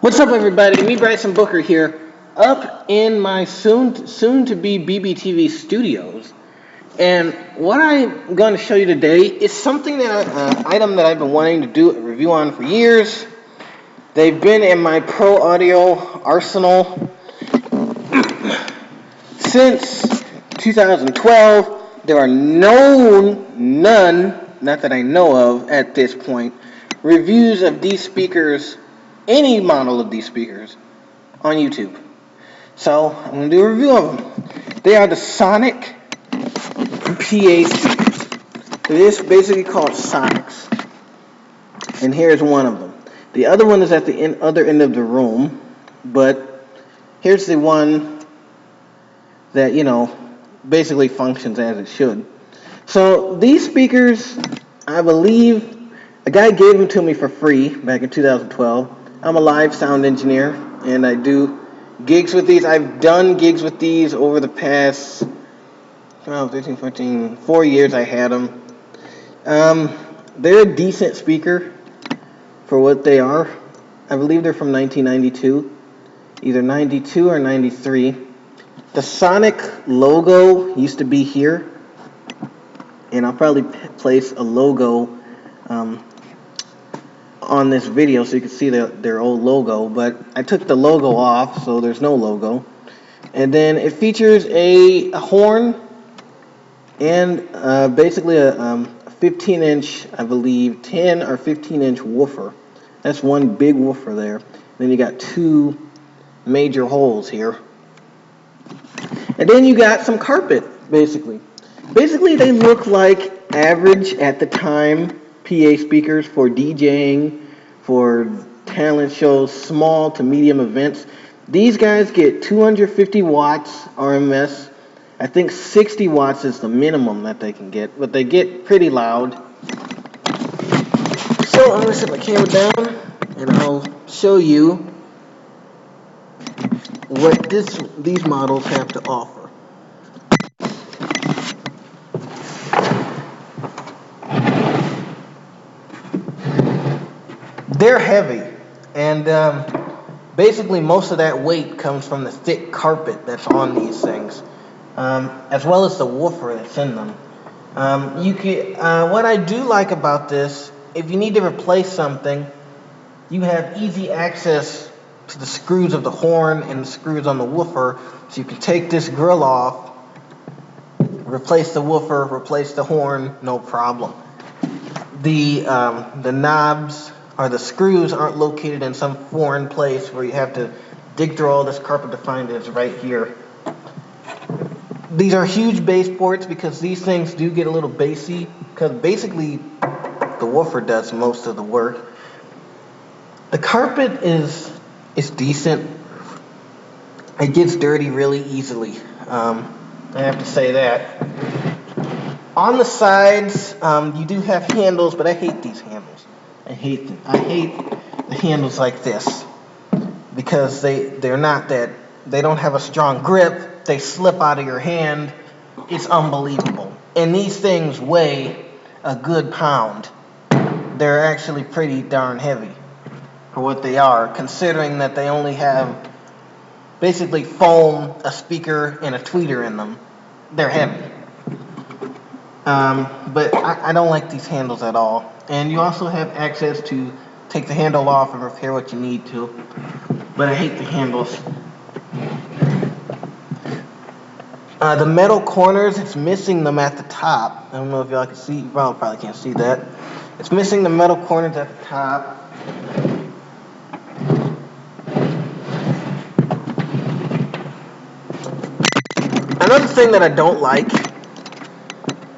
What's up, everybody? Me, Bryson Booker here, up in my soon-to-be BBTV studios. And what I'm going to show you today is something item that I've been wanting to do a review on for years. They've been in my pro audio arsenal since 2012. There are none, not that I know of at this point, reviews of these speakers, any model of these speakers, on YouTube. So I'm going to do a review of them. They are the Sonic PA speakers. It is basically called Sonics. And here's one of them. The other one is at the other end of the room, but here's the one that, basically functions as it should. So these speakers, I believe, a guy gave them to me for free back in 2012. I'm a live sound engineer, and I do gigs with these. I've done gigs with these over the past 4 years I had them. They're a decent speaker for what they are. I believe they're from 1992, either 92 or 93. The Sonic logo used to be here, and I'll probably place a logo on this video so you can see their old logo, but I took the logo off, so there's no logo. And then it features a horn and basically a 15-inch, I believe, 10 or 15-inch woofer. That's one big woofer there. Then you got two major holes here. And then you got some carpet, basically. Basically, they look like average at the time PA speakers for DJing, for talent shows, small to medium events. These guys get 250 watts RMS. I think 60 watts is the minimum that they can get, but they get pretty loud. So I'm going to set my camera down, and I'll show you what these models have to offer. They're heavy, and basically most of that weight comes from the thick carpet that's on these things, as well as the woofer that's in them. What I do like about this, if you need to replace something, you have easy access to the screws of the horn and the screws on the woofer, so you can take this grill off, replace the woofer, replace the horn, no problem. The knobs or the screws aren't located in some foreign place where you have to dig through all this carpet to find it. It's right here. These are huge bass ports because these things do get a little bassy, because basically the woofer does most of the work. The carpet is decent. It gets dirty really easily. I have to say that. On the sides, you do have handles, but I hate these handles. I hate the handles like this because they don't have a strong grip. They slip out of your hand. It's unbelievable. And these things weigh a good pound. They're actually pretty darn heavy for what they are, considering that they only have basically foam, a speaker, and a tweeter in them. They're heavy. But I don't like these handles at all. And you also have access to take the handle off and repair what you need to. But I hate the handles. The metal corners, it's missing them at the top. I don't know if y'all can see. You probably can't see that. It's missing the metal corners at the top. Another thing that I don't like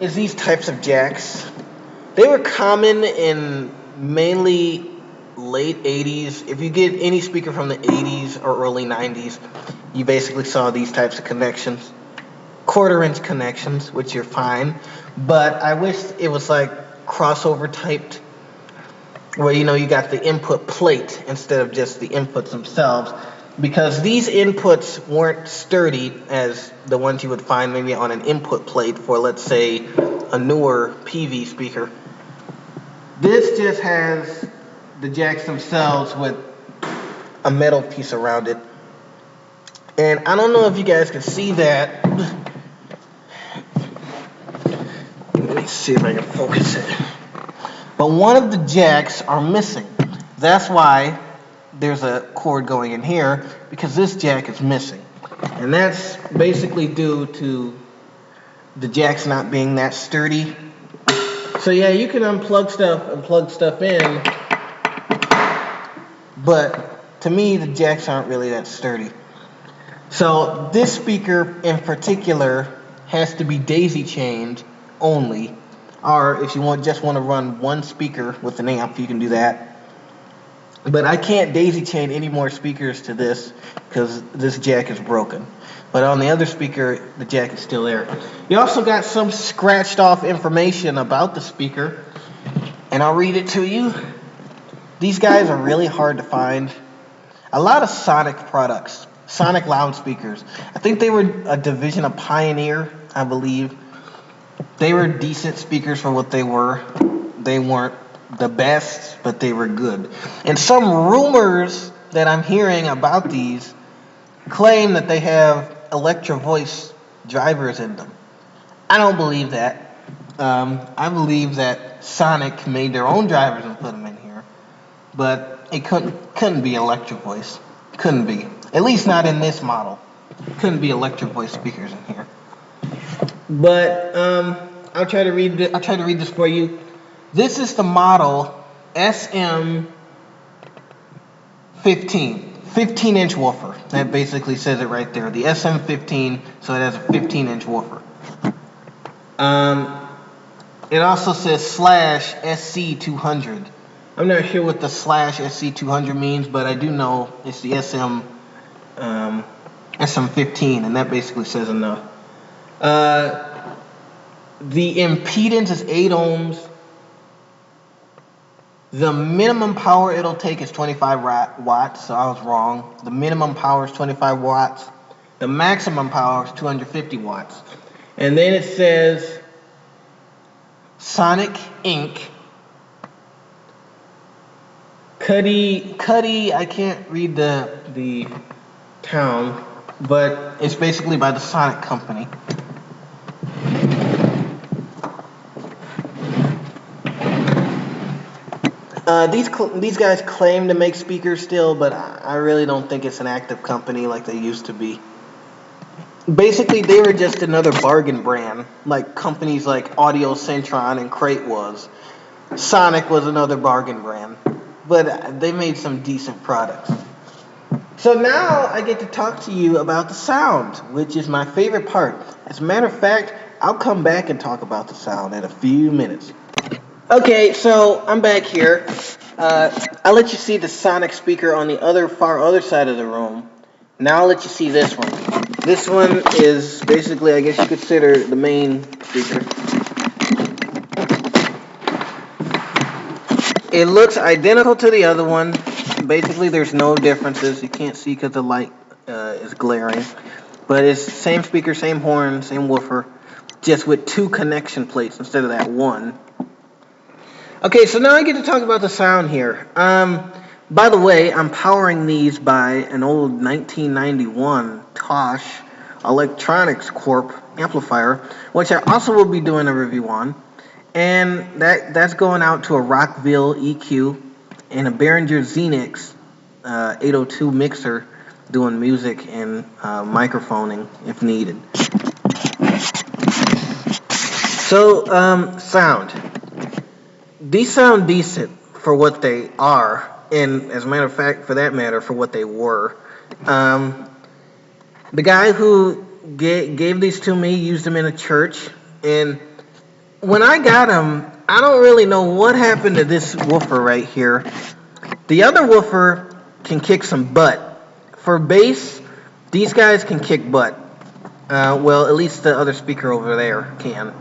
is these types of jacks. They were common in mainly late 80s. If you get any speaker from the 80s or early 90s, you basically saw these types of connections. 1/4-inch connections, which you're fine. But I wish it was like crossover typed, where you got the input plate instead of just the inputs themselves. Because these inputs weren't sturdy as the ones you would find maybe on an input plate for, let's say, a newer PV speaker. This just has the jacks themselves with a metal piece around it. And I don't know if you guys can see that. Let me see if I can focus it. But one of the jacks are missing. That's why there's a cord going in here, because this jack is missing. And that's basically due to the jacks not being that sturdy. So yeah, you can unplug stuff and plug stuff in, but to me the jacks aren't really that sturdy. So this speaker in particular has to be daisy chained only, or if you just want to run one speaker with an amp, you can do that. But I can't daisy chain any more speakers to this because this jack is broken. But on the other speaker, the jack is still there. You also got some scratched off information about the speaker, and I'll read it to you. These guys are really hard to find. A lot of Sonic products, Sonic loudspeakers. I think they were a division of Pioneer, I believe. They were decent speakers for what they were. They weren't the best, but they were good. And some rumors that I'm hearing about these claim that they have Electro Voice drivers in them. I don't believe that. I believe that Sonic made their own drivers and put them in here, but it couldn't be Electro Voice. Couldn't be. At least not in this model. Couldn't be Electro Voice speakers in here. But I'll try to read this for you. This is the model SM-15, 15-inch woofer. That basically says it right there. The SM-15, so it has a 15-inch woofer. It also says /SC200. I'm not sure what the /SC200 means, but I do know it's the SM-15, and that basically says enough. The impedance is 8 ohms. The minimum power it'll take is 25 watts, so I was wrong. The minimum power is 25 watts. The maximum power is 250 watts. And then it says Sonic Inc. Cuddy, I can't read the town, but it's basically by the Sonic Company. These guys claim to make speakers still, but I really don't think it's an active company like they used to be. Basically, they were just another bargain brand, like companies like Audio Centron and Crate was. Sonic was another bargain brand, but they made some decent products. So now I get to talk to you about the sound, which is my favorite part. As a matter of fact, I'll come back and talk about the sound in a few minutes. Okay, so I'm back here. I'll let you see the Sonic speaker on the far other side of the room. Now I'll let you see this one. This one is basically, I guess you could consider the main speaker. It looks identical to the other one. Basically, there's no differences. You can't see because the light is glaring. But it's same speaker, same horn, same woofer, just with 2 connection plates instead of that one. Okay, so now I get to talk about the sound here. By the way, I'm powering these by an old 1991 Tosh Electronics Corp amplifier, which I also will be doing a review on. And that's going out to a Rockville EQ and a Behringer Xenix 802 mixer doing music and microphoning if needed. So, sound. These sound decent for what they are, and as a matter of fact, for that matter, for what they were. The guy who gave these to me used them in a church, and when I got them, I don't really know what happened to this woofer right here. The other woofer can kick some butt. For bass, these guys can kick butt. Well, at least the other speaker over there can.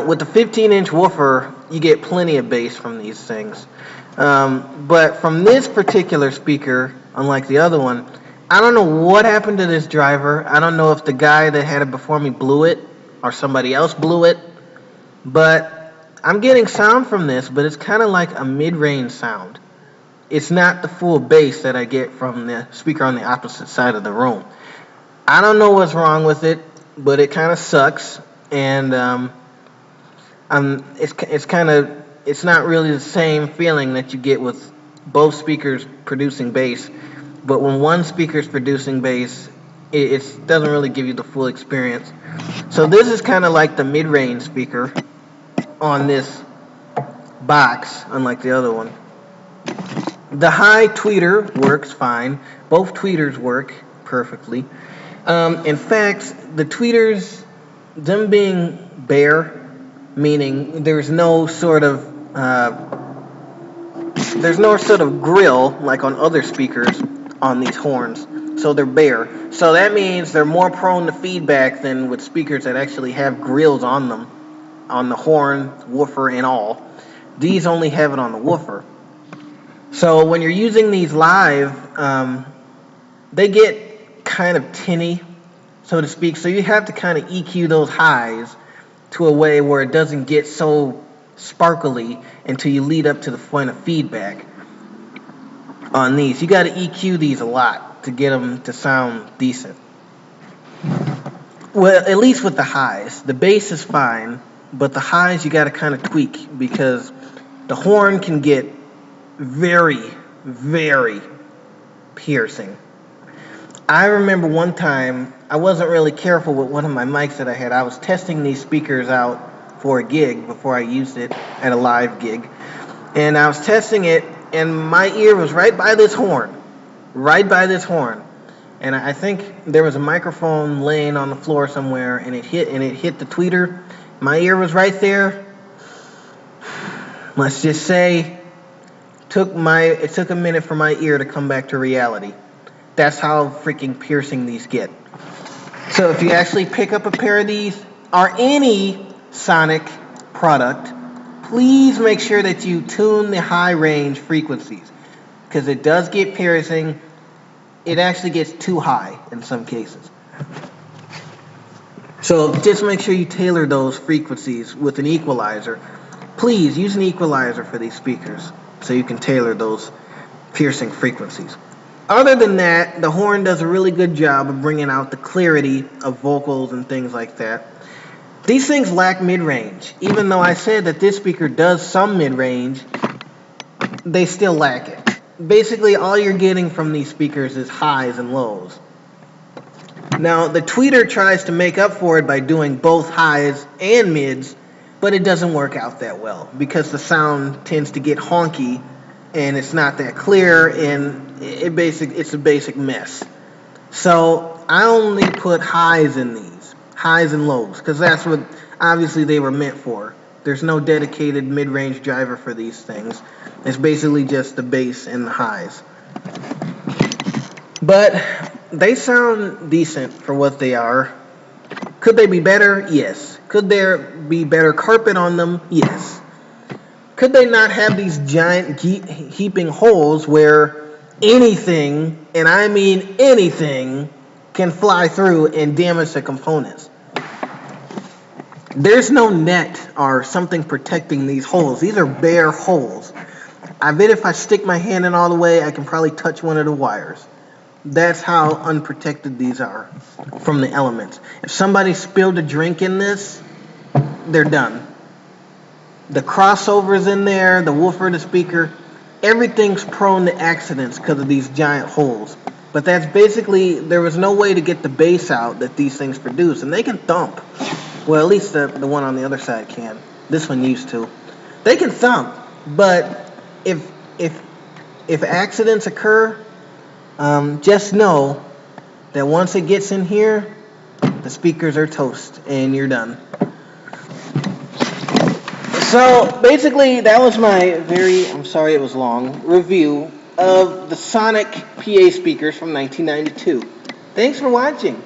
With the 15-inch woofer, you get plenty of bass from these things. But from this particular speaker, unlike the other one, I don't know what happened to this driver. I don't know if the guy that had it before me blew it or somebody else blew it. But I'm getting sound from this, but it's kind of like a mid-range sound. it's not the full bass that I get from the speaker on the opposite side of the room. I don't know what's wrong with it, but it kind of sucks, and it's not really the same feeling that you get with both speakers producing bass. But when one speaker's producing bass, it doesn't really give you the full experience. So this is kind of like the mid-range speaker on this box, unlike the other one. The high tweeter works fine. Both tweeters work perfectly. In fact, the tweeters, them being bare, meaning there's no sort of grill like on other speakers on these horns. So they're bare. So that means they're more prone to feedback than with speakers that actually have grills on them, on the horn, woofer, and all. These only have it on the woofer. So when you're using these live, they get kind of tinny, so to speak. So you have to kind of EQ those highs to a way where it doesn't get so sparkly until you lead up to the point of feedback on these. You got to EQ these a lot to get them to sound decent. Well, at least with the highs. The bass is fine, but the highs you got to kind of tweak because the horn can get very, very piercing. I remember one time I wasn't really careful with one of my mics that I had. I was testing these speakers out for a gig before I used it at a live gig. And I was testing it, and my ear was right by this horn. And I think there was a microphone laying on the floor somewhere, and it hit the tweeter. My ear was right there. Let's just say it took a minute for my ear to come back to reality. That's how freaking piercing these get. So if you actually pick up a pair of these or any sonic product, please make sure that you tune the high range frequencies because it does get piercing. It actually gets too high in some cases. So just make sure you tailor those frequencies with an equalizer. Please use an equalizer for these speakers so you can tailor those piercing frequencies. Other than that, the horn does a really good job of bringing out the clarity of vocals and things like that. These things lack mid-range. Even though I said that this speaker does some mid-range, they still lack it. Basically, all you're getting from these speakers is highs and lows. Now, the tweeter tries to make up for it by doing both highs and mids, but it doesn't work out that well because the sound tends to get honky and it's not that clear and it's a basic mess. So I only put highs in these, highs and lows, because that's what obviously they were meant for. There's no dedicated mid-range driver for these things. It's basically just the bass and the highs. But they sound decent for what they are. Could they be better? Yes. Could there be better carpet on them? Yes. Could they not have these giant heaping holes where anything, and I mean anything, can fly through and damage the components? There's no net or something protecting these holes. These are bare holes. I bet if I stick my hand in all the way, I can probably touch one of the wires. That's how unprotected these are from the elements. If somebody spilled a drink in this, they're done. The crossovers in there, the woofer, the speaker, everything's prone to accidents because of these giant holes. But that's basically, there was no way to get the bass out that these things produce. And they can thump. Well, at least the one on the other side can. This one used to. They can thump. But if accidents occur, just know that once it gets in here, the speakers are toast and you're done. So basically, that was my I'm sorry it was long, review of the Sonic PA speakers from 1992. Thanks for watching.